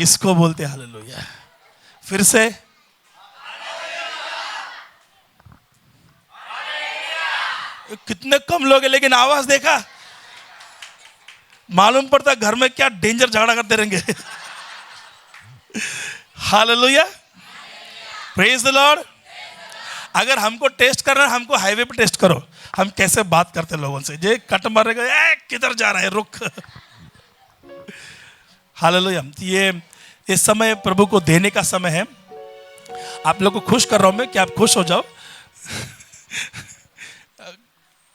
इसको बोलते हालेलुया। फिर से कितने कम लोग हैं, लेकिन आवाज देखा, मालूम पड़ता घर में क्या डेंजर झगड़ा करते रहेंगे। Hallelujah, praise the Lord. अगर हमको टेस्ट करना है, हमको हाईवे पे टेस्ट करो, हम कैसे बात करते हैं लोगों से। जे कट मारेगा, किधर जा रहा है, रुक। हालेलुया। ये इस समय प्रभु को देने का समय है। आप लोग को खुश कर रहा हूं मैं कि आप खुश हो जाओ।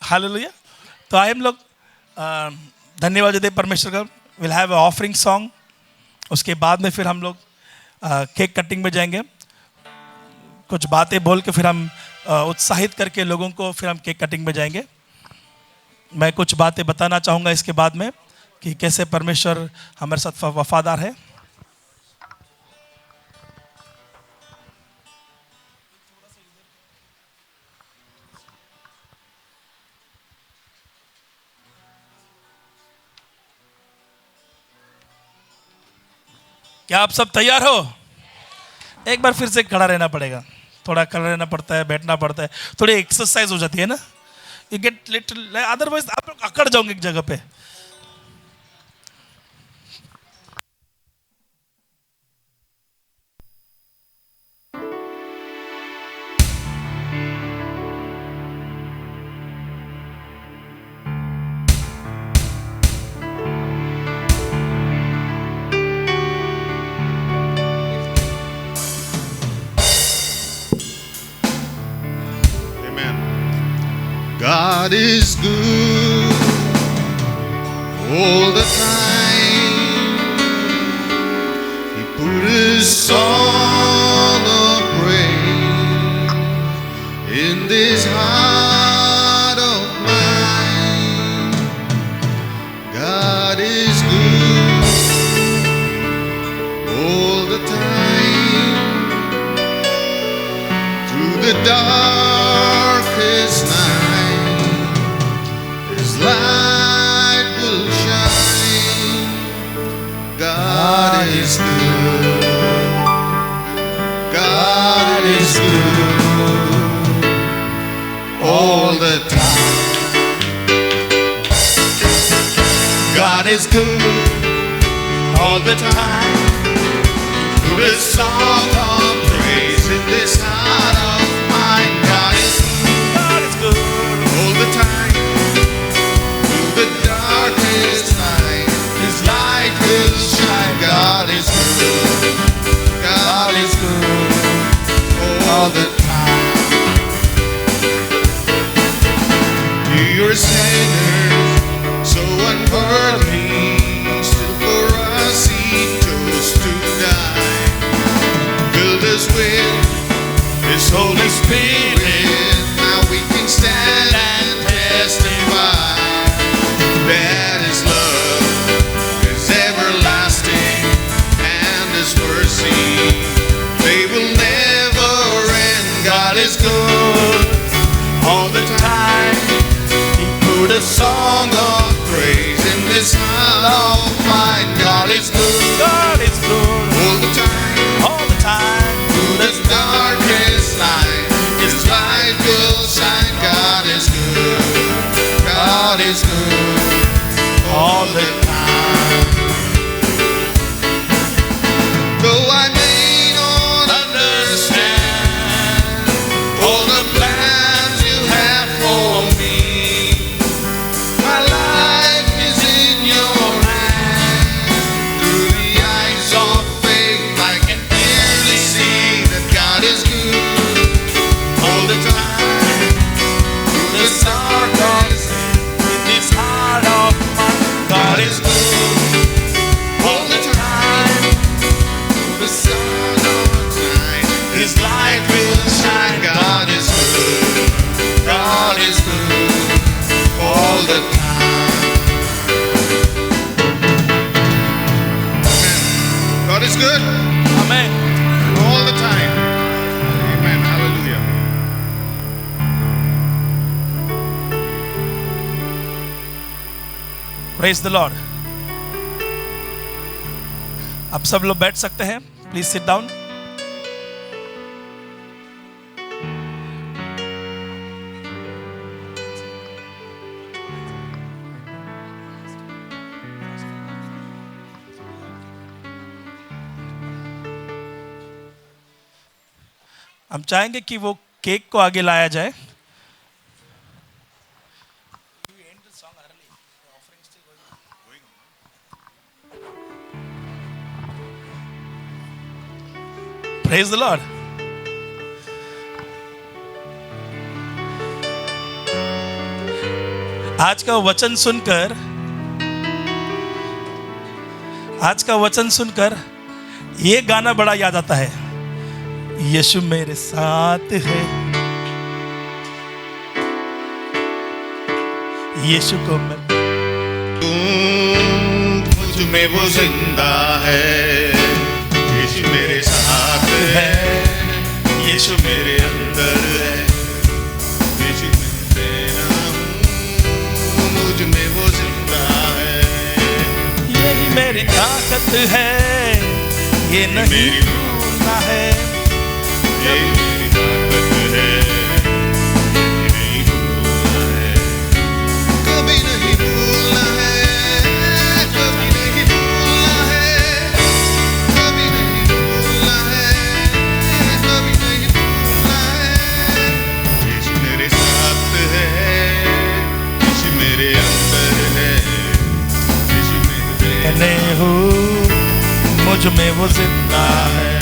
हालेलुया। तो आए हम लोग धन्यवाद देते परमेश्वर का। Will have a offering song, उसके बाद में फिर हम लोग केक कटिंग में जाएंगे। कुछ बातें बोल के फिर हम उत्साहित करके लोगों को फिर हम केक कटिंग में जाएंगे। मैं कुछ बातें बताना चाहूँगा इसके बाद में कि कैसे परमेश्वर हमारे साथ वफादार है। क्या आप सब तैयार हो? एक बार फिर से खड़ा रहना पड़ेगा, थोड़ा खड़ा रहना पड़ता है, बैठना पड़ता है, थोड़ी एक्सरसाइज हो जाती है ना। यू गेट लिटिल, अदरवाइज आप लोग अकड़ जाओगे एक जगह पे। God is good all the time. He put His song of praise in this heart of mine. God is good all the time. Through the darkest night, light will shine. God is good. God is good all the time. God is good all the time. Through this song of praise in this heart of mine. God is good all the time. The darkest night, His light will shine. God is good. God is good all the time. You're sinners, so unworthy, still for us He chose to die. Filled us with His Holy Spirit, now we can stand and testify that His love is everlasting and His mercy, they will never end. God is good all the time. He put a song of praise in this heart of mine. God is good. God is good all the time. All the time. Through this darkest night, His light will shine. God is good. God is good all the time. Though I may not understand all the plans You have for me, my life is in Your hand. Through the eyes of faith, I can clearly see that God is good all the time. Through the darkest in this heart of mine, God is good all the time. Through the sun of night, His light will shine. God is good. God is good all the time. Amen. God is good. Amen. All the time. Amen. Hallelujah. Praise the Lord. आप सब लोग बैठ सकते हैं, please sit down. हम चाहेंगे कि वो केक को आगे लाया जाए। Praise the Lord. आज का वचन सुनकर ये गाना बड़ा याद आता है, यीशु मेरे साथ है, यीशु को मैं, मुझ में वो जिंदा है, यीशु मेरे साथ है, यीशु मेरे अंदर है, यीशु मैं तेरा हूँ, मुझ में वो जिंदा है, यही मेरी ताकत है, ये नहीं भूलना है, यही मेरी ताकत है, ये नहीं भूलना है, कभी नहीं भूलना है, कभी नहीं भूलना है, कभी नहीं भूलना है, कभी नहीं भूलना है, यीशु मेरे साथ है, यीशु मेरे अंदर है, यीशु मेरे कहने हूँ मुझ में वो जिंदा है।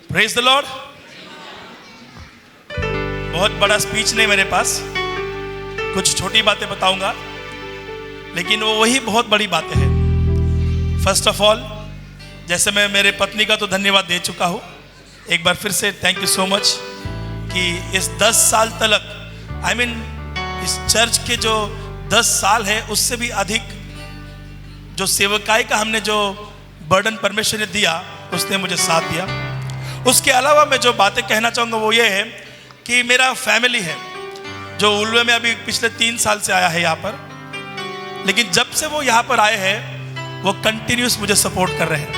Praise the Lord. बहुत बड़ा स्पीच नहीं मेरे पास, कुछ छोटी बातें बताऊंगा, लेकिन वो वही बहुत बड़ी बातें हैं। फर्स्ट ऑफ ऑल, जैसे मैं मेरे पत्नी का तो धन्यवाद दे चुका हूँ, एक बार फिर से थैंक यू सो मच कि इस 10 साल तलक, इस चर्च के जो 10 साल है उससे भी अधिक जो सेवकाई का हमने जो बर्डन परमेश्वर ने दिया, उसने मुझे साथ दिया। उसके अलावा मैं जो बातें कहना चाहूँगा वो ये है कि मेरा फैमिली है जो उल्वे में अभी पिछले 3 साल से आया है यहाँ पर, लेकिन जब से वो यहाँ पर आए हैं वो कंटिन्यूस मुझे सपोर्ट कर रहे हैं,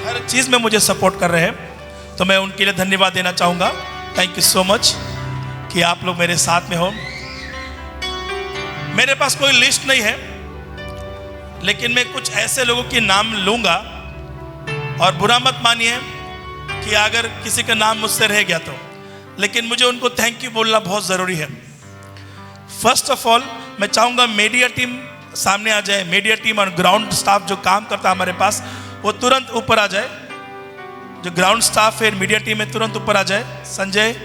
हर चीज़ में मुझे सपोर्ट कर रहे हैं, तो मैं उनके लिए धन्यवाद देना चाहूँगा। थैंक यू सो मच कि आप लोग मेरे साथ में हो। मेरे पास कोई लिस्ट नहीं है, लेकिन मैं कुछ ऐसे लोगों के नाम लूँगा, और बुरा मत मानिए कि अगर किसी का नाम मुझसे रह गया तो, लेकिन मुझे उनको थैंक यू बोलना बहुत ज़रूरी है। फर्स्ट ऑफ ऑल मैं चाहूँगा मीडिया टीम सामने आ जाए, मीडिया टीम और ग्राउंड स्टाफ जो काम करता है हमारे पास, वो तुरंत ऊपर आ जाए। जो ग्राउंड स्टाफ है मीडिया टीम में तुरंत ऊपर आ जाए। संजय,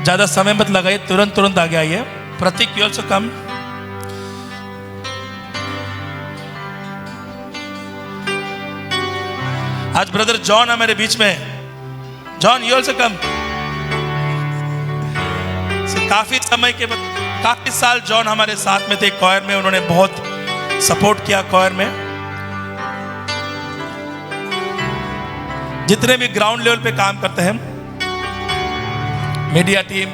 ज्यादा समय मत लगाइए, तुरंत आगे आइए। प्रतीक, यू ऑल्सो कम। आज ब्रदर जॉन है मेरे बीच में। John, you also come. काफी समय के बाद, काफी साल जॉन हमारे साथ में थे क्वायर में, उन्होंने बहुत सपोर्ट किया क्वायर में। जितने भी ग्राउंड लेवल पे काम करते हैं, मीडिया टीम,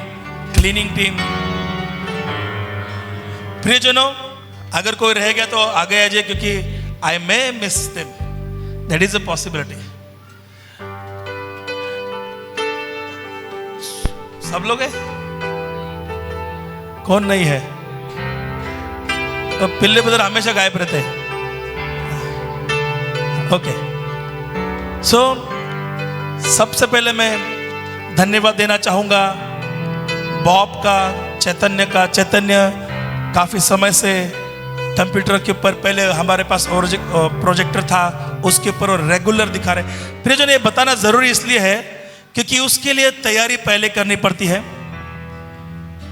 क्लीनिंग टीम, प्रियजनों, अगर कोई रह गया तो आगे आ जाए, क्योंकि I may miss them, that is a possibility. सब लोग है? कौन नहीं है? तो पिल्ले बदर हमेशा गायब रहते हैं। ओके, सो सबसे पहले मैं धन्यवाद देना चाहूँगा बॉब का, चैतन्य का। चैतन्य काफ़ी समय से कंप्यूटर के ऊपर, पहले हमारे पास प्रोजेक्टर था, उसके ऊपर रेगुलर दिखा रहे। फिर जो ये बताना ज़रूरी इसलिए है क्योंकि उसके लिए तैयारी पहले करनी पड़ती है।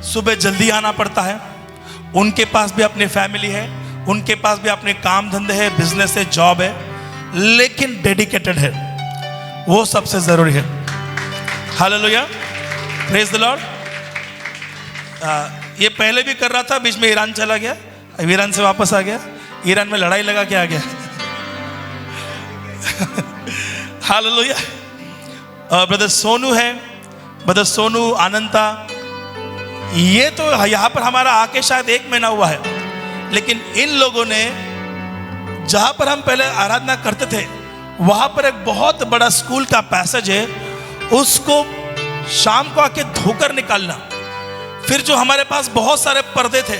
सुबह जल्दी आना पड़ता है, उनके पास भी अपनी फैमिली है, उनके पास भी अपने काम धंधे है, बिजनेस है, जॉब है, लेकिन डेडिकेटेड है, वो सबसे जरूरी है। Hallelujah, praise the Lord. ये पहले भी कर रहा था, बीच में ईरान चला गया, ईरान से वापस आ गया, ईरान में लड़ाई लगा के आ गया। हालेलुया। ब्रदर सोनू है, ब्रदर सोनू, अनंता, ये तो यहाँ पर हमारा आके शायद 1 महीना हुआ है, लेकिन इन लोगों ने जहाँ पर हम पहले आराधना करते थे वहाँ पर एक बहुत बड़ा स्कूल का पैसेज है, उसको शाम को आके धोकर निकालना, फिर जो हमारे पास बहुत सारे पर्दे थे,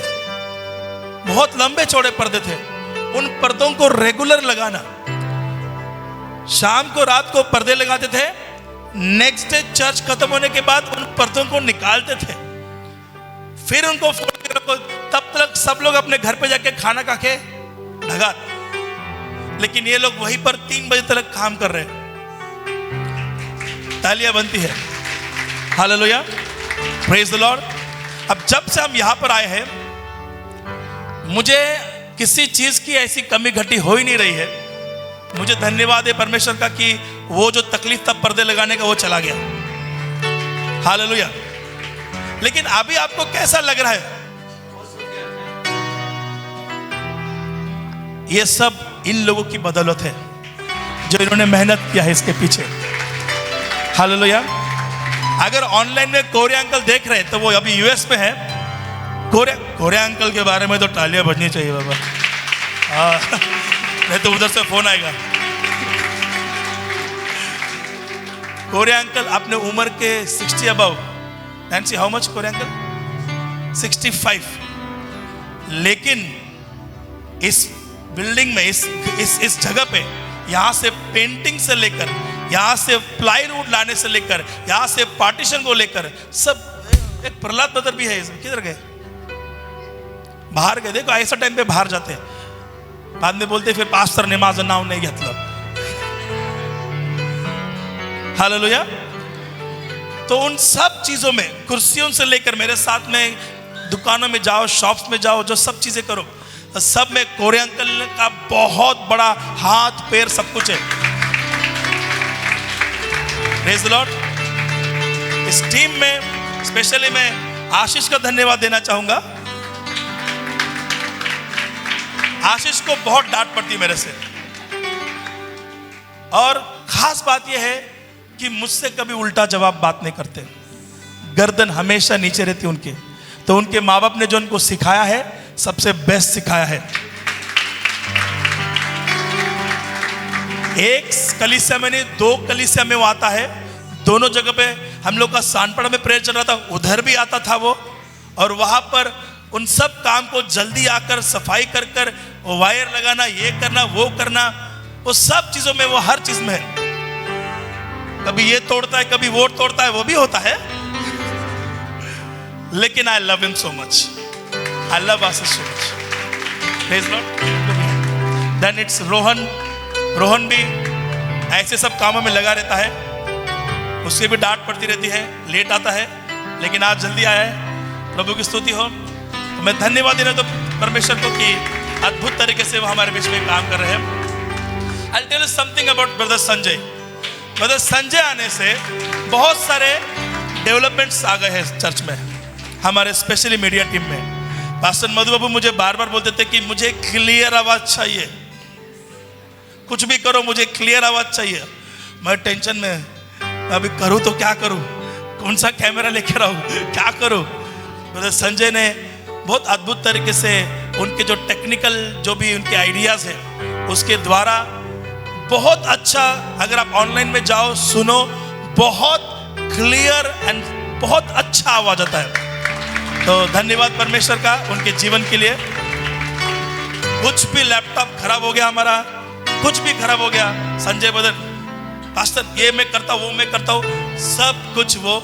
बहुत लंबे चौड़े पर्दे थे, उन पर्दों को रेगुलर लगाना, शाम को रात को पर्दे लगाते थे, नेक्स्ट डे चर्च खत्म होने के बाद उन पर्दों को निकालते थे, फिर उनको फोल्ड कर रखो, तब तक सब लोग अपने घर पे जाके खाना खा के भगा। लेकिन ये लोग वहीं पर 3 बजे तक काम कर रहे हैं, तालियां बनती है। Hallelujah, praise the Lord. अब जब से हम यहां पर आए हैं, मुझे किसी चीज की ऐसी कमी घटी हो ही नहीं रही है। मुझे धन्यवाद है परमेश्वर का कि वो जो तकलीफ था पर्दे लगाने का, वो चला गया। हालेलुया। लेकिन अभी आपको कैसा लग रहा है? ये सब इन लोगों की बदौलत है जो इन्होंने मेहनत किया है इसके पीछे। हालेलुया। अगर ऑनलाइन में कोरे अंकल देख रहे हैं तो वो अभी यूएस में है। कोरे अंकल के बारे में तो तालियां बजनी चाहिए बाबा, नहीं तो उधर से फोन आएगा। कोरे अंकल अपने उम्र के 60 अबव, नैन्सी हाउ मच कोरे अंकल? 65। लेकिन इस बिल्डिंग में, इस जगह पे, यहाँ से पेंटिंग से लेकर, यहाँ से प्लाईवुड लाने से लेकर, यहाँ से पार्टीशन को लेकर सब। एक प्रहलाद ब्रदर भी है इसमें, किधर गए? बाहर गए। देखो ऐसा टाइम पे बाहर जाते हैं, बाद में बोलते फिर पास्टर ने माझं नाव नहीं घेतलं। हालेलुया। तो उन सब चीजों में, कुर्सियों से लेकर मेरे साथ में दुकानों में जाओ, शॉप्स में जाओ, जो सब चीजें करो, सब में कोरे अंकल का बहुत बड़ा हाथ पैर सब कुछ है। Praise the Lord. इस टीम में स्पेशली मैं आशीष का धन्यवाद देना चाहूंगा। आशीष को बहुत डांट पड़ती मेरे से, और खास बात यह है कि मुझसे कभी उल्टा जवाब बात नहीं करते, गर्दन हमेशा नीचे रहती उनके। तो उनके माँ बाप ने जो उनको सिखाया है, सबसे बेस्ट सिखाया है। एक कलीसिया में नहीं, 2 कलीसिया में वो आता है। दोनों जगह पे हम लोग का सानपड़ा में प्रेयर चल रहा था, उधर भी आता था वो, और वहां पर उन सब काम को जल्दी आकर सफाई कर कर वायर लगाना, ये करना, वो करना, वो सब चीजों में, वो हर चीज में है। कभी ये तोड़ता है, कभी वो तोड़ता है, वो भी होता है। लेकिन I love him so much, I love Ashish so much. Praise Lord. Then it's Rohan. Rohan भी ऐसे सब कामों में लगा रहता है, उससे भी डांट पड़ती रहती है, लेट आता है, लेकिन आज जल्दी आया है। प्रभु की स्तुति हो। तो मैं धन्यवाद देना तो परमेश्वर को कि अद्भुत तरीके से वो हमारे बीच में काम कर रहे हैं। I'll tell you something about brother Sanjay. Brother Sanjay आने से बहुत सारे डेवलपमेंट्स आ गए हैं चर्च में, हमारे स्पेशली मीडिया टीम में। पास्टर मधु बाबू मुझे बार बार बोलते थे कि मुझे क्लियर आवाज चाहिए, कुछ भी करो मुझे क्लियर आवाज चाहिए। मैं टेंशन में, अभी करूँ तो क्या करूँ, कौन सा कैमरा लेकर आऊँ, क्या करूँ। ब्रदर संजय ने बहुत अद्भुत तरीके से उनके जो टेक्निकल जो भी उनके आइडियाज है, उसके द्वारा बहुत अच्छा, अगर आप ऑनलाइन में जाओ सुनो, बहुत क्लियर एंड बहुत अच्छा आवाज आता है। तो धन्यवाद परमेश्वर का उनके जीवन के लिए। कुछ भी लैपटॉप खराब हो गया हमारा, कुछ भी खराब हो गया, संजय ब्रदर पास्टर ये मैं करता हूँ, वो मैं करता हूँ, सब कुछ वो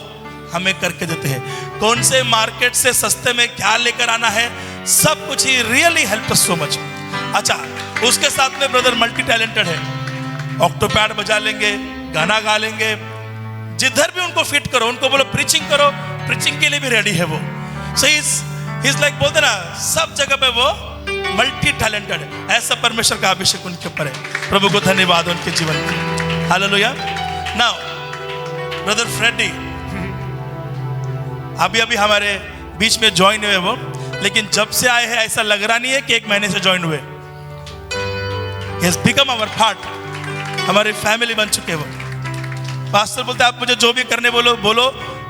हमें करके देते हैं। कौन से मार्केट से सस्ते में क्या लेकर आना है, सब कुछ he really help us so much. अच्छा, उसके साथ में ब्रदर मल्टी टैलेंटेड है, ऑक्टोपैड बजा लेंगे, गाना गा लेंगे, जिधर भी उनको फिट करो, उनको बोलो प्रीचिंग करो, प्रीचिंग के लिए भी रेडी है वो। सो इज लाइक बोलते ना, सब जगह पे वो मल्टी टैलेंटेड है। ऐसा परमेश्वर का अभिषेक उनके ऊपर है। प्रभु को धन्यवाद उनके जीवन के। हालेलुया। नाउ ब्रदर फ्रेडी अभी हमारे बीच में ज्वाइन हुए वो, लेकिन जब से आए हैं ऐसा लग रहा नहीं है कि 1 महीने से ज्वाइन हुए। He has become our part, हमारी फैमिली बन चुके हैं वो। पास्टर बोलते हैं आप मुझे जो भी करने बोलो बोलो,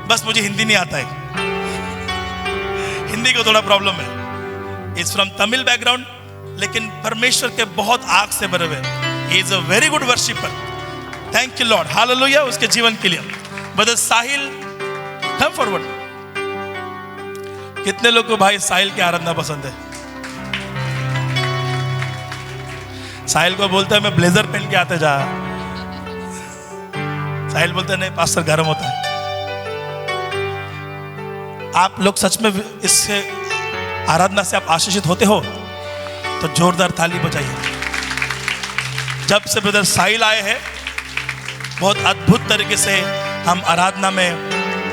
बस मुझे हिंदी नहीं आता है। हिंदी को थोड़ा प्रॉब्लम है। इज फ्रॉम तमिल बैकग्राउंड, लेकिन परमेश्वर के बहुत आग से भरे हुए। He is a very good worshipper. Thank you Lord, hallelujah उसके जीवन के लिए। ब्रदर साहिल कम फॉरवर्ड। कितने लोग को भाई साहिल की आराधना पसंद है? साहिल को बोलता है मैं ब्लेजर पहन के आते जा। साहिल बोलते हैं नहीं पास्टर गर्म होता है। आप लोग सच में इससे आराधना से आप आशीषित होते हो तो जोरदार ताली बजाइए। जब से ब्रदर साहिल आए हैं बहुत अद्भुत तरीके से हम आराधना में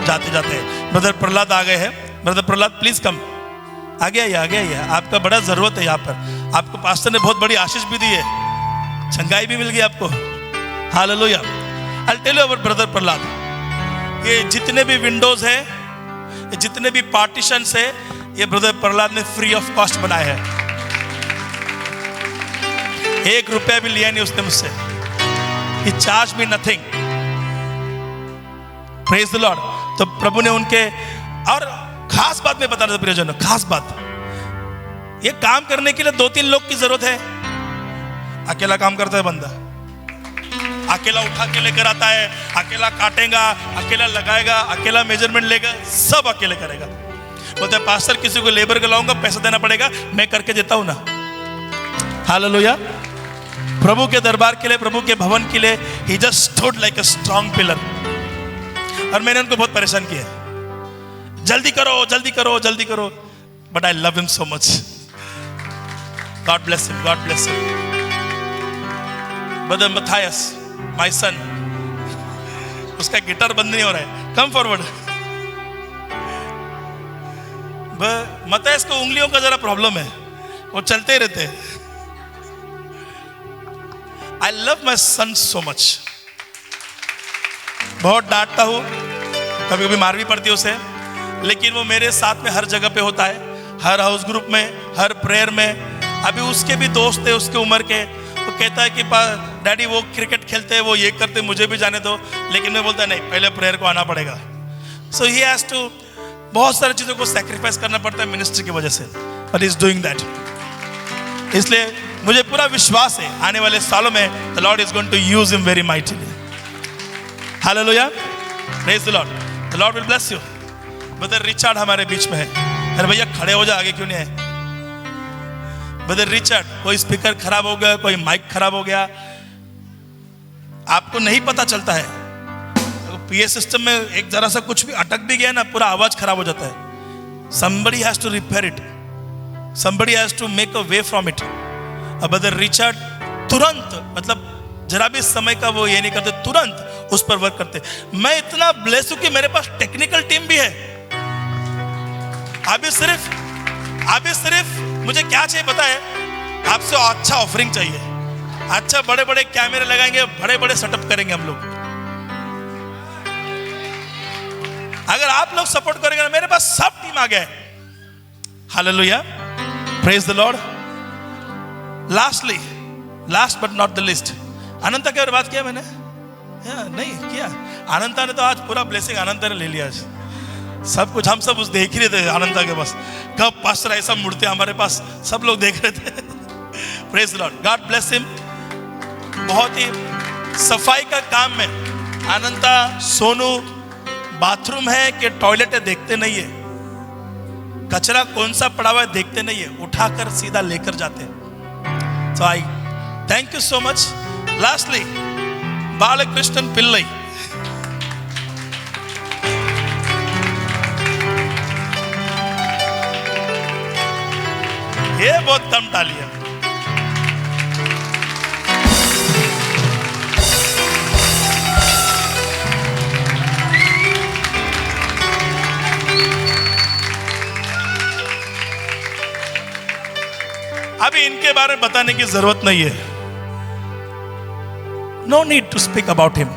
जाते जाते हैं। ब्रदर प्रहलाद आ गए हैं। ब्रदर प्रहलाद प्लीज कम, आगे आइए। आपका बड़ा जरूरत है यहाँ पर। आपको पास्टर ने बहुत बड़ी आशीष भी दी है, छंगाई भी मिल गई आपको। Hallelujah. I tell you about brother Prahlad. ये जितने भी विंडोज है, जितने भी पार्टीशंस है, ये ब्रदर प्रहलाद ने फ्री ऑफ कॉस्ट बनाए हैं। 1 रुपया भी लिया नहीं उसने मुझसे। He charged me nothing. Praise the Lord। तो प्रभु ने उनके, और खास बात मैं बता रहा था प्रियजनों, खास बात, ये काम करने के लिए 2-3 लोग की जरूरत है। अकेला काम करता है बंदा, अकेला उठा के लेकर आता है, अकेला काटेगा, अकेला लगाएगा, अकेला मेजरमेंट लेगा, सब अकेले करेगा। बोलते हैं पास्टर किसी को लेबर को लाऊंगा, पैसा देना पड़ेगा, मैं करके देता हूं ना। हालेलुया। प्रभु के दरबार के लिए, प्रभु के भवन के लिए he just stood like a strong pillar। और मैंने उनको बहुत परेशान किया, जल्दी करो जल्दी करो जल्दी करो, but I love him so much. God bless him, God bless him. Brother Matthias my son, उसका गिटार बंद नहीं हो रहा है, कम फॉरवर्ड। मैथायस को उंगलियों का जरा प्रॉब्लम है, वो चलते ही रहते हैं। I love my son so much. बहुत डांटता हूं, कभी कभी मार भी पड़ती है उसे, लेकिन वो मेरे साथ में हर जगह पे होता है, हर हाउस ग्रुप में, हर प्रेयर में। अभी उसके भी दोस्त है उसके उम्र के, वो कहता है कि डैडी वो क्रिकेट खेलते हैं, वो ये करते, मुझे भी जाने दो। लेकिन मैं बोलता नहीं, पहले प्रेयर को आना पड़ेगा। सो ही हैज टू, बहुत सारी चीज़ों को सैक्रिफाइस करना पड़ता है मिनिस्ट्री की वजह से, but he is doing that. इसलिए मुझे पूरा विश्वास है आने वाले सालों में the Lord is going to use him very mightily. Hallelujah, praise the Lord, the Lord will bless you. Brother Richard हमारे बीच में है। अरे भैया खड़े हो जा, आगे क्यों नहीं है? ब्रदर रिचर्ड, कोई स्पीकर खराब हो गया, कोई माइक खराब हो गया, आपको नहीं पता चलता है। पीए सिस्टम में एक जरा सा कुछ भी अटक भी गया ना, पूरा आवाज खराब हो जाता है। somebody has to repair it, somebody has to make a way from it। अब ब्रदर रिचर्ड तुरंत, मतलब जरा भी समय का वो ये नहीं करते, तुरंत उस पर वर्क करते। मैं इतना ब्लेस हूं कि मेरे पास टेक्निकल टीम भी है। अभी सिर्फ मुझे क्या चाहिए पता है? आपसे अच्छा ऑफरिंग चाहिए, अच्छा बड़े बड़े कैमरे लगाएंगे, बड़े बड़े सेटअप करेंगे हम लोग। अगर आप लोग सपोर्ट करेंगे ना, मेरे पास सब टीम आ गए। Hallelujah, praise the Lord. Lastly, last but not the list, Ananta के बारे में बात किया मैंने या नहीं किया? अनंता ने तो आज पूरा ब्लेसिंग अनंता ने ले लिया। आज सब कुछ हम सब उस देख ही रहे थे अनंता के पास, कब पास्टर ऐसा मुड़ते हमारे पास, सब लोग देख रहे थे। Praise the Lord, God bless him. बहुत ही सफाई का काम में अनंता, सोनू, बाथरूम है कि टॉयलेट है देखते नहीं है, कचरा कौन सा पड़ा हुआ है देखते नहीं है, उठाकर सीधा लेकर जाते हैं। So I thank you so much. Lastly Balakrishnan Pillai, ये बहुत कम तालियां। अभी इनके बारे में बताने की जरूरत नहीं है. No need to speak about him.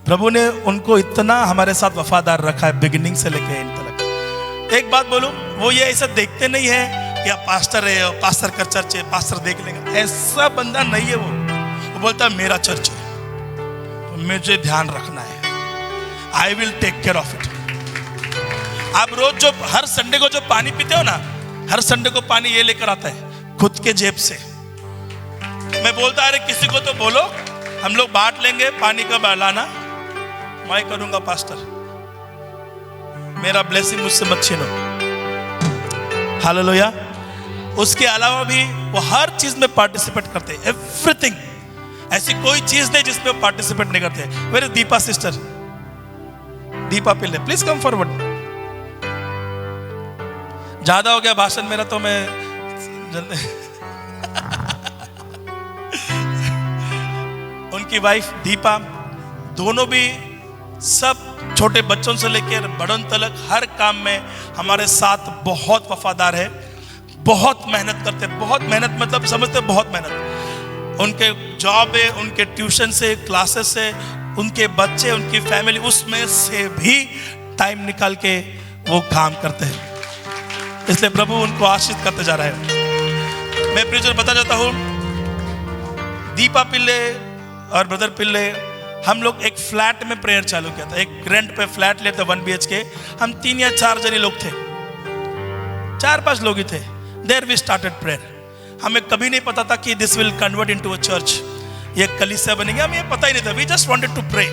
प्रभु ने उनको इतना हमारे साथ वफादार रखा है बिगिनिंग से लेके एंड तक. एक बात बोलूं, वो ये ऐसा देखते नहीं है कि आप पास्टर है, पास्टर का चर्च है, पास्टर देख लेंगे. ऐसा बंदा नहीं है वो बोलता है मेरा चर्च है, मुझे ध्यान रखना है, I will take care of it. आप रोज जो हर संडे को जो पानी पीते हो ना, हर संडे को पानी ये लेकर आता है खुद के जेब से. मैं बोलता अरे किसी को तो बोलो, हम लोग बांट लेंगे पानी का लाना, मैं करूंगा पास्टर, मेरा ब्लेसिंग मुझसे मत छीनो. हालेलुया. उसके अलावा भी वो हर चीज में पार्टिसिपेट करते हैं, एवरीथिंग. ऐसी कोई चीज नहीं जिसमें वो पार्टिसिपेट नहीं करते. Where is Deepa sister? Deepa Pillai, please come forward. ज्यादा हो गया भाषण मेरा तो मैं उनकी वाइफ दीपा, दोनों भी सब छोटे बच्चों से लेकर बड़ों तक हर काम में हमारे साथ बहुत वफादार है. बहुत मेहनत करते, बहुत मेहनत मतलब समझते बहुत मेहनत. उनके जॉब है, उनके ट्यूशन से, क्लासेस से, उनके बच्चे, उनकी फैमिली, उसमें से भी टाइम निकाल के वो काम करते हैं. इसलिए प्रभु उनको आशीष करते जा रहा है. मैं प्रीचर बता जाता हूँ, दीपा पिल्ले और ब्रदर पिल्ले, हम लोग एक फ्लैट में प्रेयर चालू किया था. एक रेंट पे फ्लैट लेते 1 BHK. हम 3 या 4 जने लोग थे, 4-5 लोग ही थे. There we started prayer. हमें कभी नहीं पता था कि this will convert into a church, ये कलीसिया बनेगा, हमें पता ही नहीं था. We just wanted to pray.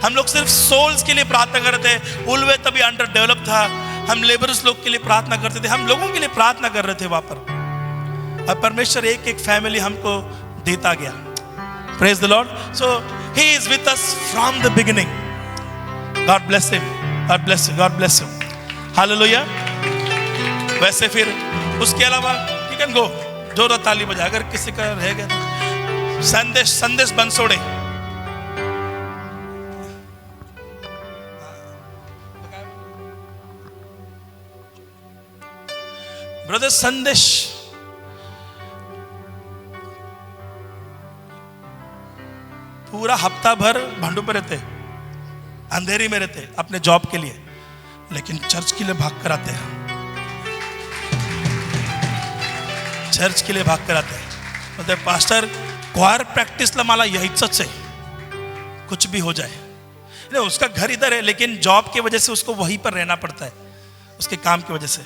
हम लोग सिर्फ सोल्स के लिए प्रार्थना कर रहे थे. उल्वे तभी अंडर डेवलप था. हम लेबरर्स लोग के लिए प्रार्थना करते थे, हम लोगों के लिए प्रार्थना कर रहे थे वहां पर. और परमेश्वर एक एक फैमिली हमको देता गया. Praise the Lord. So he is with us from the beginning. God bless him, God bless you, God bless you. Hallelujah. वैसे फिर उसके अलावा यू कैन गो, जोर ताली बजा अगर किसी का रह गया. संदेश बंसोड़े, ब्रदर संदेश, पूरा हफ्ता भर भांडू पे रहते, अंधेरी में रहते अपने जॉब के लिए, लेकिन चर्च के लिए भाग कर आते हैं. चर्च के लिए भाग कर आते हैं. मतलब पास्टर क्वायर प्रॅक्टिसला मला यायचंच आहे, कुछ भी हो जाए. उसका घर इधर है, लेकिन जॉब की वजह से उसको वहीं पर रहना पड़ता है. उसके काम की वजह से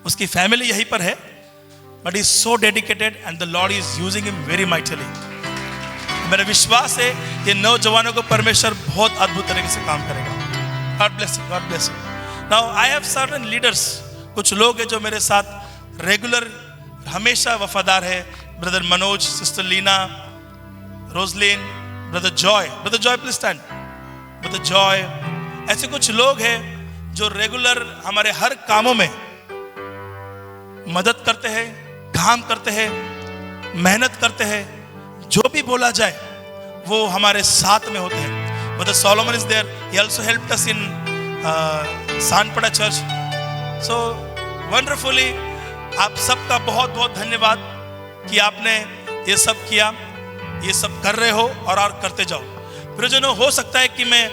उसकी फैमिली यहीं पर है, but is so dedicated and the Lord is using him very mightily. मेरा विश्वास है ये नौजवानों को परमेश्वर बहुत अद्भुत तरीके से काम करेगा. God bless you, God bless you. Now I have certain leaders, कुछ लोग हैं जो मेरे साथ रेगुलर हमेशा वफादार है. Brother Manoj, sister Leena, Roslin, brother Joy. Brother Joy please stand. Brother Joy, ऐसे कुछ लोग हैं जो रेगुलर हमारे हर कामों में मदद करते हैं, काम करते हैं, मेहनत करते हैं. जो भी बोला जाए वो हमारे साथ में होते हैं. Brother Solomon is there, he also helped us in Sanpada church. So wonderfully आप सबका बहुत बहुत धन्यवाद कि आपने ये सब किया, ये सब कर रहे हो और करते जाओ. प्रियजनों, हो सकता है कि मैं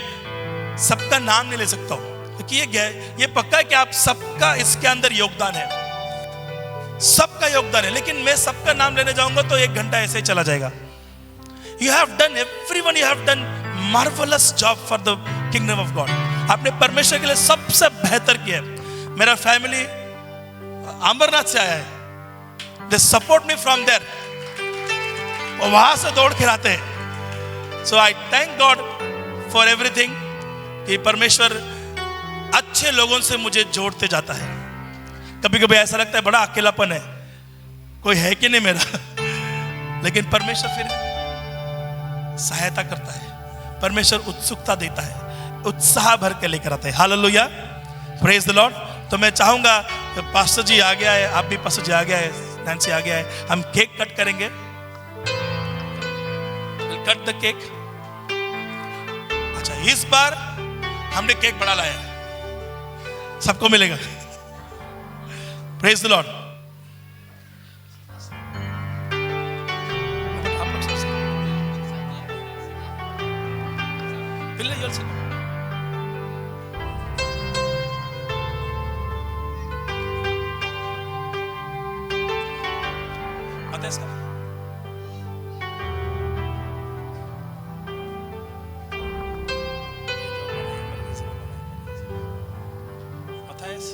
सबका नाम नहीं ले सकता हूं, क्योंकि ये पक्का है कि आप सबका इसके अंदर योगदान है, सबका योगदान है. लेकिन मैं सबका नाम लेने जाऊंगा तो 1 घंटा ऐसे ही चला जाएगा. You have done, everyone you have done marvellous job for the kingdom of God. आपने परमेश्वर के लिए सबसे बेहतर किया. मेरा फैमिली अमरनाथ से आया है, they support me from there, और वहां से दौड़ के आते हैं. So I thank God for everything कि परमेश्वर अच्छे लोगों से मुझे जोड़ते जाता है. कभी कभी ऐसा लगता है बड़ा अकेलापन है, कोई है कि नहीं मेरा, लेकिन परमेश्वर फिर सहायता करता है. परमेश्वर उत्सुकता देता है, उत्साह भर के लेकर आता है. Hallelujah, praise the Lord. तो मैं चाहूंगा पास्टर जी आ गया है, आप भी पास्टर जी आ गया है, नैन्सी आ गया है, हम केक कट करेंगे. Cut the cake. अच्छा, इस बार हमने केक बड़ा लाया है, सबको मिलेगा. Praise the Lord. पता है इसका? पता है इस?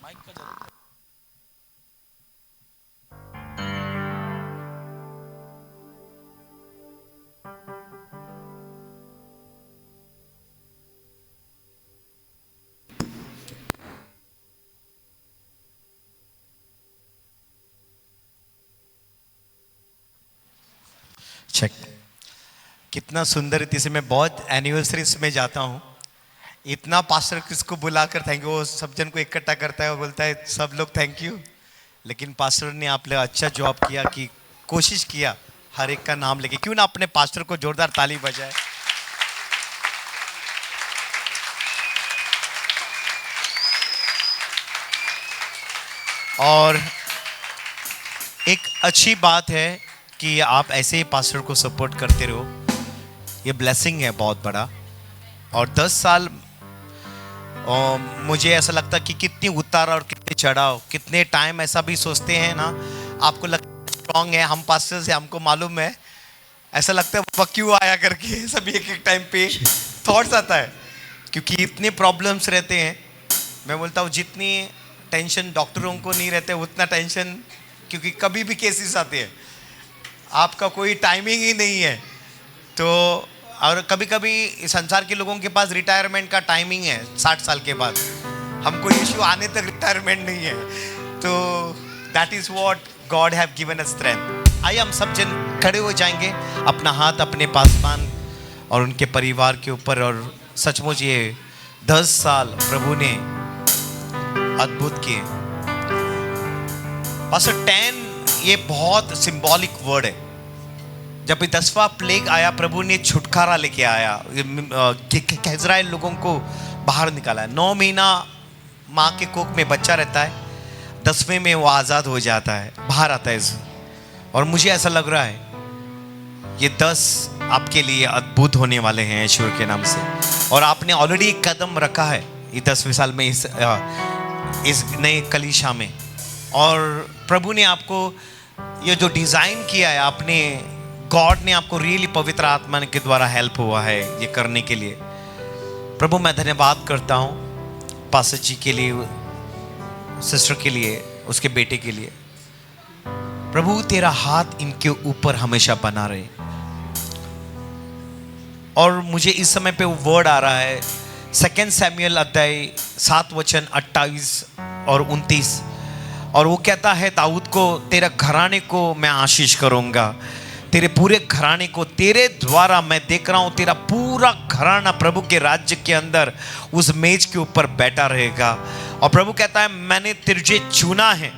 माइक का जरूरत चेक। कितना सुंदर रीति से मैं बहुत एनिवर्सरीज में जाता हूँ, इतना पास्टर किसको बुलाकर थैंक यू, वो सब जन को इकट्ठा करता है और बोलता है सब लोग थैंक यू। लेकिन पास्टर ने आप लोग अच्छा जॉब किया कि कोशिश किया हर एक का नाम लेके। क्यों ना अपने पास्टर को जोरदार ताली बजाए। और एक अच्छी बात है कि आप ऐसे ही पास्टर को सपोर्ट करते रहो, ये ब्लेसिंग है बहुत बड़ा। और 10 साल मुझे ऐसा लगता कि कितनी उतार और कितने चढ़ाव, कितने टाइम ऐसा भी सोचते हैं ना, आपको लगता है स्ट्रॉन्ग है, हम पास्टर से हमको मालूम है, ऐसा लगता है वह क्यों आया करके सभी एक एक टाइम पे थॉट्स आता है, क्योंकि इतने प्रॉब्लम्स रहते हैं। मैं बोलता हूँ जितनी टेंशन डॉक्टरों को नहीं रहते उतना टेंशन, क्योंकि कभी भी केसेस आते हैं, आपका कोई टाइमिंग ही नहीं है। तो और कभी कभी संसार के लोगों के पास रिटायरमेंट का टाइमिंग है 60 साल के बाद, हमको इश्यू आने तक रिटायरमेंट नहीं है। तो that is what God have given us strength. आइए हम सब जन खड़े हो जाएंगे, अपना हाथ अपने पासवान और उनके परिवार के ऊपर। और सचमुच ये 10 साल प्रभु ने अद्भुत किए। पास्टर 10 ये बहुत सिंबॉलिक वर्ड है। जब भी 10वां प्लेग आया, प्रभु ने छुटकारा लेके आया, इजराइल लोगों को बाहर निकाला। 9 महीना माँ के कोख में बच्चा रहता है, 10वें में वो आज़ाद हो जाता है, बाहर आता है। और मुझे ऐसा लग रहा है ये 10 आपके लिए अद्भुत होने वाले हैं ईश्वर के नाम से। और आपने ऑलरेडी एक कदम रखा है ये 10वें साल में इस नए कलीशा में। और प्रभु ने आपको ये जो डिज़ाइन किया है, आपने गॉड ने आपको रियली पवित्र आत्मा के द्वारा हेल्प हुआ है ये करने के लिए। प्रभु मैं धन्यवाद करता हूँ पास्टर जी के लिए, सिस्टर के लिए, उसके बेटे के लिए। प्रभु तेरा हाथ इनके ऊपर हमेशा बना रहे। और मुझे इस समय पे वो वर्ड आ रहा है 2 सैमुएल अध्याय 7 वचन 28 और 29। और वो कहता है दाऊद को, तेरा घराने को मैं आशीष करूंगा, तेरे पूरे घराने को, तेरे द्वारा मैं देख रहा हूं तेरा पूरा घराना प्रभु के राज्य के अंदर उस मेज के ऊपर बैठा रहेगा। और प्रभु कहता है मैंने तुझे चुना है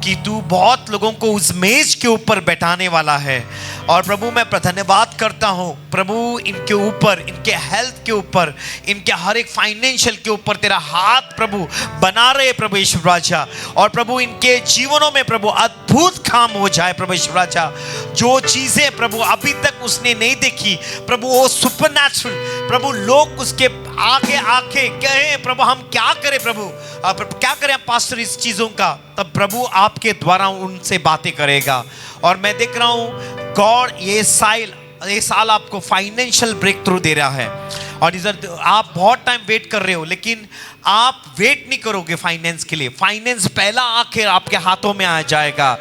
कि तू बहुत लोगों को उस मेज के ऊपर बैठाने वाला है। और प्रभु मैं धन्यवाद करता हूँ प्रभु इनके ऊपर, इनके हेल्थ के ऊपर, इनके हर एक फाइनेंशियल के ऊपर तेरा हाथ प्रभु बना रहे प्रभु ईश्वर राजा। और प्रभु इनके जीवनों में प्रभु अद्भुत काम हो जाए प्रभु ईश्वर राजा। जो चीज़ें प्रभु अभी तक उसने नहीं देखी प्रभु, वो सुपरनैचुरल प्रभु, लोग उसके आगे आके कहे प्रभु हम क्या करें प्रभु, क्या करें पास्टर इस चीज़ों का, तब प्रभु आपके द्वारा उनसे बातें करेगा। और मैं देख रहा हूँ गॉड ये साल आपको फाइनेंशियल ब्रेक थ्रू दे रहा है। और इधर आप बहुत टाइम वेट कर रहे हो, लेकिन आप वेट नहीं करोगे फाइनेंस के लिए, फाइनेंस पहला आखिर आपके हाथों में आ जाएगा।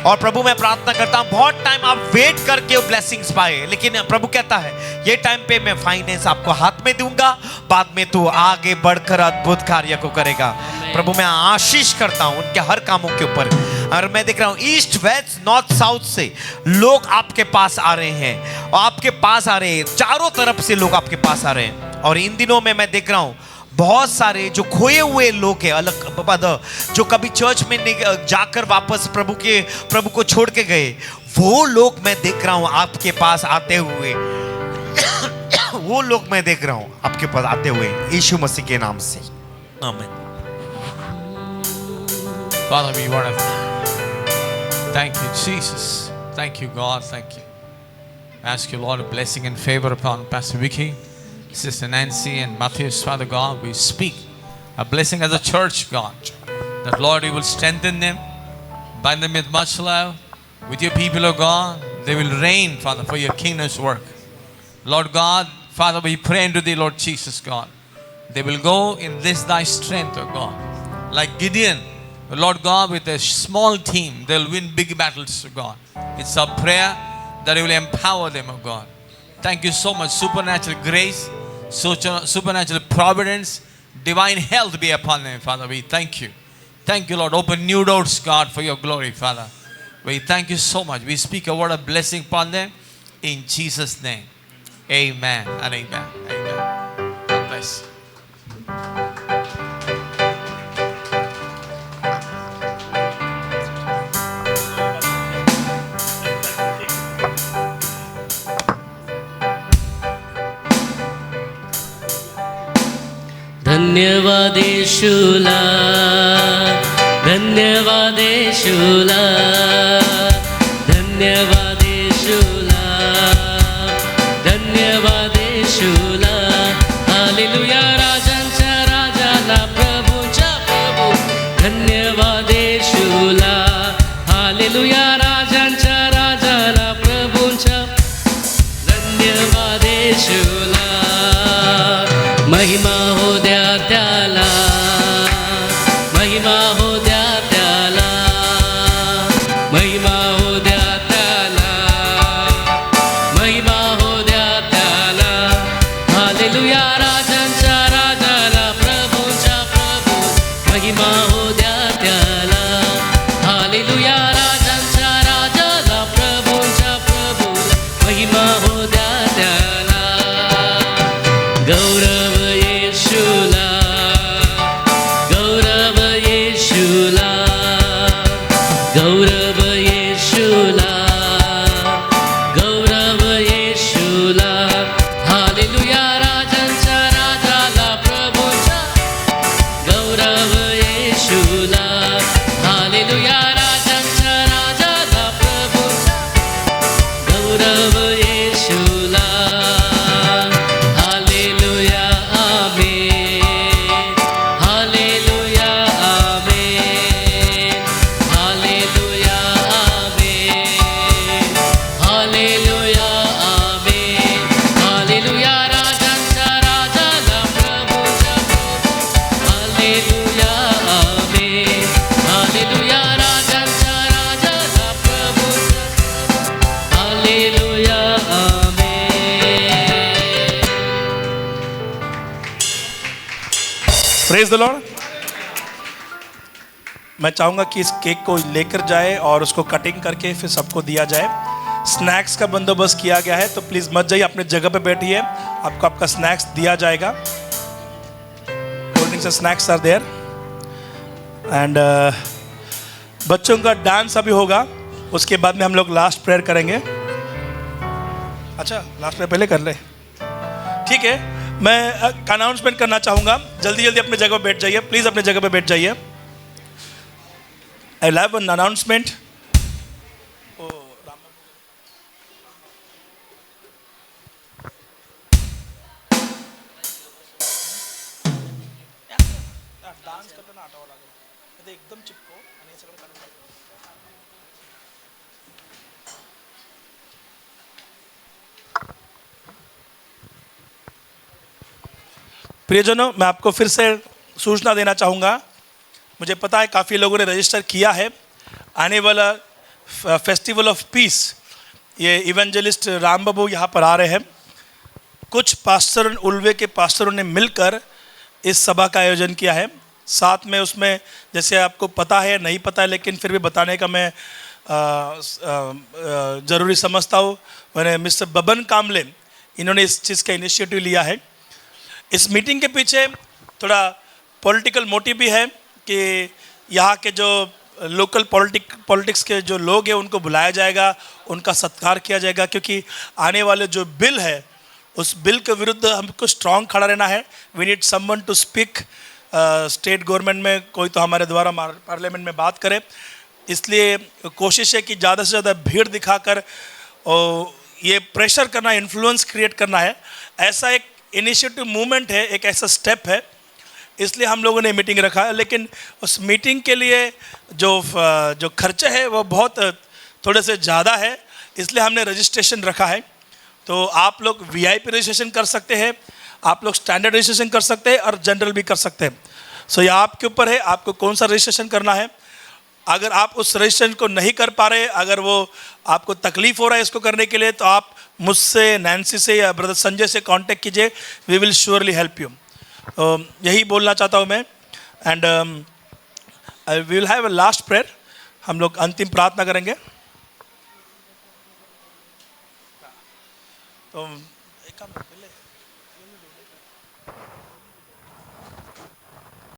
और प्रभु मैं प्रार्थना करता हूँ बहुत टाइम आप वेट करके ब्लेसिंग्स पाए, लेकिन प्रभु कहता है ये टाइम पे मैं फाइनेंस आपको हाथ में दूंगा, बाद में तू आगे बढ़कर अद्भुत कार्य को करेगा। प्रभु मैं आशीष करता हूँ उनके हर कामों के ऊपर। और मैं देख रहा हूँ ईस्ट वेस्ट नॉर्थ साउथ से लोग आपके पास आ रहे हैं, और आपके पास आ रहे हैं, चारों तरफ से लोग आपके पास आ रहे हैं। और इन दिनों में मैं देख रहा हूँ बहुत सारे जो खोए हुए लोग हैं, अलग जो कभी चर्च में जाकर वापस प्रभु को छोड़ के गए, वो लोग मैं देख रहा हूँ आपके पास आते हुए वो लोग मैं देख रहा हूँ आपके पास आते हुए यीशु मसीह के नाम से, आमीन। Father, we want to thank you, Jesus. Thank you, God. Thank you. I ask you, Lord, a blessing and favor upon Pastor Vicky. Sister Nancy and Matthias, Father God, we speak a blessing as a church, God. That Lord, you will strengthen them, bind them with much love. With your people, O God, they will reign, Father, for your kingdom's work. Lord God, Father, we pray unto thee, Lord Jesus, God. They will go in this thy strength, O God. Like Gideon, Lord God, with a small team, they'll win big battles, O God. It's our prayer that you will empower them, O God. Thank you so much. Supernatural grace, supernatural providence, divine health be upon them, Father. We thank you. Thank you, Lord. Open new doors, God, for your glory, Father. We thank you so much. We speak a word of blessing upon them in Jesus' name. Amen and amen. Amen. God bless. धन्यवाद यीशुला, धन्यवाद यीशुला, धन्यवाद यीशुला, धन्यवाद यीशुला. Hallelujah. राजांच्या राजाला, प्रभूंच्या प्रभू, धन्यवाद यीशुला. Hallelujah. राजांच्या राजाला, प्रभूंच्या, धन्यवाद यीशुला. महिमा हो द्या त्याला, महिमा हो द्या त्याला, महिमा हो द्या त्याला, महिमा हो द्या त्याला. हालेलुया. राजांच्या राजाला, प्रभूंच्या प्रभू, महिमा हो द्या त्याला. हालेलुया. राजांच्या राजाला, प्रभूंच्या प्रभू, महिमा हो द्या त्याला. गौरव येशूला, गौरव येशूला, गौरव येशूला, गौरव येशूला. हालेलुया. राजांच्या राजाला, प्रभूंच्या, गौरव येशूला. हालेलुया. राजांच्या राजाला, प्रभूंच्या, गौरव येशूला. हालेलुया. आमेन. हालेलुया. आमेन. हालेलुया. आमेन. हालेलुया. आमेन. हालेलुया. राजांच्या राजाला, प्रभूंच्या प्रभू, हालेलुया. आमेन. हालेलुया. राजांच्या राजाला, प्रभूंच्या प्रभू, हालेलुया. आमेन. Praise the Lord. मैं चाहूँगा कि इस केक को लेकर जाए और उसको कटिंग करके फिर सबको दिया जाए. स्नैक्स का बंदोबस्त किया गया है, तो प्लीज़ मत जाइए, अपने जगह पे बैठिए. आपको आपका स्नैक्स दिया जाएगा. Cold drinks and snacks are there. And बच्चों का डांस अभी होगा. उसके बाद में हम लोग लास्ट प्रेयर करेंगे. अच्छा, लास्ट प्रेयर पहले कर ले. ठीक है. मैं अनाउंसमेंट करना चाहूँगा. जल्दी जल्दी अपने जगह पे बैठ जाइए. प्लीज़ अपने जगह पे बैठ जाइए. I will have an announcement. Dance करताना आठवावं लागेल. एकदम चिपको आणि हे सगळं काढून टाक. प्रियजनों, मैं आपको फिर से सूचना देना चाहूँगा. मुझे पता है काफ़ी लोगों ने रजिस्टर किया है. आने वाला फेस्टिवल ऑफ पीस, ये इवेंजलिस्ट राम बाबू यहाँ पर आ रहे हैं. कुछ पास्टर, उल्वे के पास्टरों ने मिलकर इस सभा का आयोजन किया है. साथ में उसमें, जैसे आपको पता है नहीं पता है, लेकिन फिर भी बताने का मैं ज़रूरी समझता हूँ. मैंने मिस्टर बबन कामले, इन्होंने इस चीज़ का इनिशिएटिव लिया है. इस मीटिंग के पीछे थोड़ा पॉलिटिकल मोटिव भी है कि यहाँ के जो लोकल पॉलिटिक्स के जो लोग हैं उनको बुलाया जाएगा, उनका सत्कार किया जाएगा, क्योंकि आने वाले जो बिल है उस बिल के विरुद्ध हमको स्ट्रांग खड़ा रहना है. We need someone to speak. State government में कोई तो हमारे द्वारा पार्लियामेंट में बात करे. इसलिए कोशिश है कि ज़्यादा से ज़्यादा भीड़ दिखाकर ये प्रेशर करना, इन्फ्लुएंस क्रिएट करना है. ऐसा इनिशिएटिव मूवमेंट है, एक ऐसा स्टेप है, इसलिए हम लोगों ने मीटिंग रखा है। लेकिन उस मीटिंग के लिए जो खर्चे है वो बहुत थोड़े से ज़्यादा है, इसलिए हमने रजिस्ट्रेशन रखा है। तो आप लोग वीआईपी रजिस्ट्रेशन कर सकते हैं, आप लोग स्टैंडर्ड रजिस्ट्रेशन कर सकते हैं और जनरल भी कर सकते हैं। सो ये आपके ऊपर है, आपको कौन सा रजिस्ट्रेशन करना है। अगर आप उस रजिस्ट्रेशन को नहीं कर पा रहे, अगर वो आपको तकलीफ हो रहा है इसको करने के लिए, तो आप मुझसे, नैन्सी से या ब्रदर संजय से कांटेक्ट कीजिए, we will surely help you. यही बोलना चाहता हूँ मैं। And we will have a last prayer, हम लोग अंतिम प्रार्थना करेंगे। तो